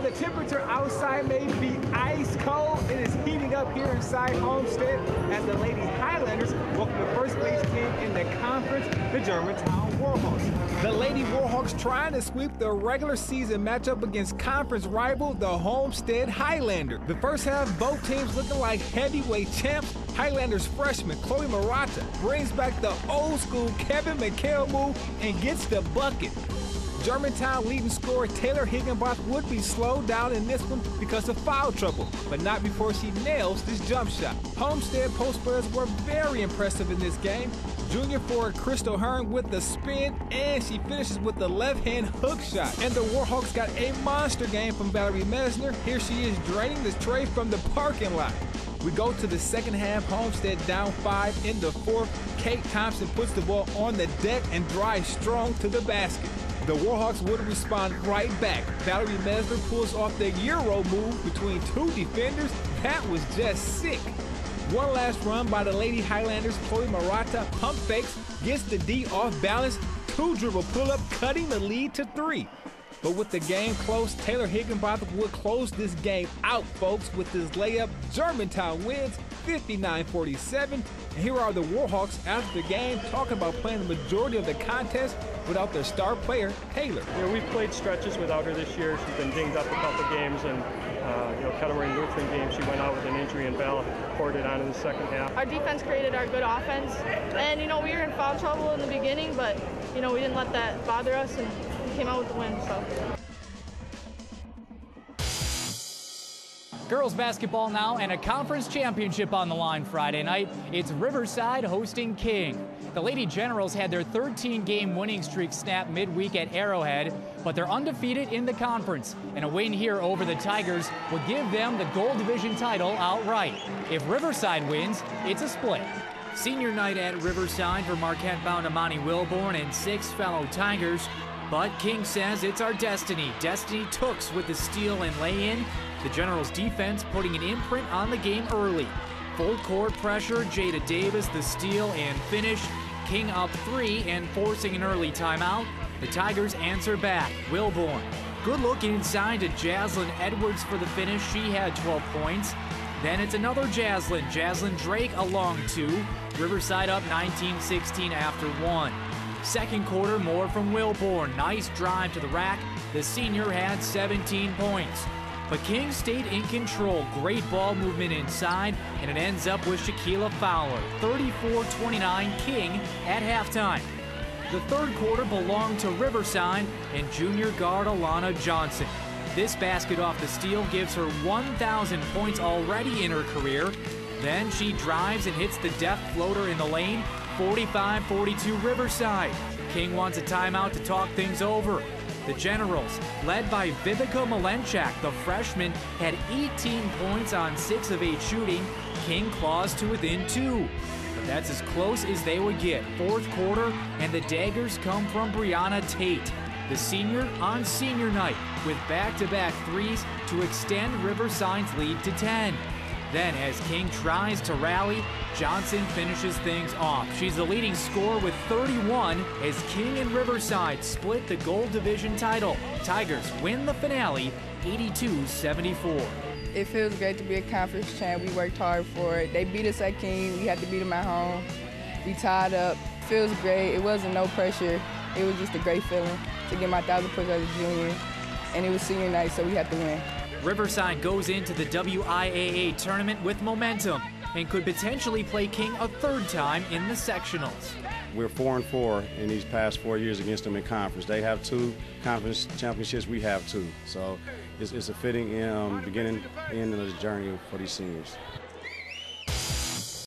While the temperature outside may be ice cold, it is heating up here inside Homestead as the Lady Highlanders welcome the first place team in the conference, the Germantown Warhawks. The Lady Warhawks trying to sweep the regular season matchup against conference rival, the Homestead Highlander. The first half, both teams looking like heavyweight champs. Highlanders freshman Chloe Murata brings back the old school Kevin McHale move and gets the bucket. Germantown leading scorer Taylor Higginbotham would be slowed down in this one because of foul trouble, but not before she nails this jump shot. Homestead post players were very impressive in this game. Junior forward Crystal Hearn with the spin, and she finishes with the left-hand hook shot. And the Warhawks got a monster game from Valerie Mesner. Here she is draining this tray from the parking lot. We go to the second half, Homestead down 5 in the fourth. Kate Thompson puts the ball on the deck and drives strong to the basket. The Warhawks would respond right back. Valerie Mesner pulls off the Euro move between two defenders. That was just sick. One last run by the Lady Highlanders. Chloe Murata pump fakes, gets the D off balance, 2-dribble pull-up, cutting the lead to 3. But with the game close, Taylor Higginbotham would close this game out, folks, with this layup. Germantown wins 59-47. And here are the Warhawks after the game talking about playing the majority of the contest without their star player, Taylor. We've played stretches without her this year. She's been dinged up a couple games, and Kettering Lutheran game, she went out with an injury, and Val poured it on in the second half. Our defense created our good offense, and we were in foul trouble in the beginning, but we didn't let that bother us, and we came out with the win. So. Girls basketball now, and a conference championship on the line Friday night. It's Riverside hosting King. The Lady Generals had their 13-game winning streak snap midweek at Arrowhead, but they're undefeated in the conference, and a win here over the Tigers would give them the Gold Division title outright. If Riverside wins, it's a split. Senior night at Riverside for Marquette-bound Amani Wilborn and 6 fellow Tigers, but King says it's our destiny. Destiny Tooks with the steal and lay-in. The Generals' defense putting an imprint on the game early. Full court pressure, Jada Davis the steal and finish. King up 3 and forcing an early timeout. The Tigers answer back. Wilborn. Good look inside to Jaslyn Edwards for the finish. She had 12 points. Then it's another Jaslyn. Jaslyn Drake along 2. Riverside up 19-16 after 1. Second quarter, more from Wilborn. Nice drive to the rack. The senior had 17 points. But King stayed in control. Great ball movement inside, and it ends up with Shaquila Fowler. 34-29 King at halftime. The third quarter belonged to Riverside and junior guard Alana Johnson. This basket off the steal gives her 1,000 points already in her career. Then she drives and hits the deft floater in the lane. 45-42 Riverside. King wants a timeout to talk things over. The Generals, led by Vivica Malenchak, the freshman, had 18 points on 6 of 8 shooting. King claws to within 2. But that's as close as they would get. Fourth quarter, and the daggers come from Brianna Tate, the senior on senior night, with back-to-back threes to extend Riverside's lead to 10. Then, as King tries to rally, Johnson finishes things off. She's the leading scorer with 31 as King and Riverside split the Gold Division title. Tigers win the finale 82-74. It feels great to be a conference champ. We worked hard for it. They beat us at King. We had to beat them at home. We tied up. It feels great. It wasn't no pressure. It was just a great feeling to get my 1,000 points as a junior. And it was senior night, so we had to win. Riverside goes into the WIAA tournament with momentum and could potentially play King a third time in the sectionals. We're 4-4 in these past 4 years against them in conference. They have 2 conference championships, we have 2. So it's a fitting beginning, end of the journey for these seniors.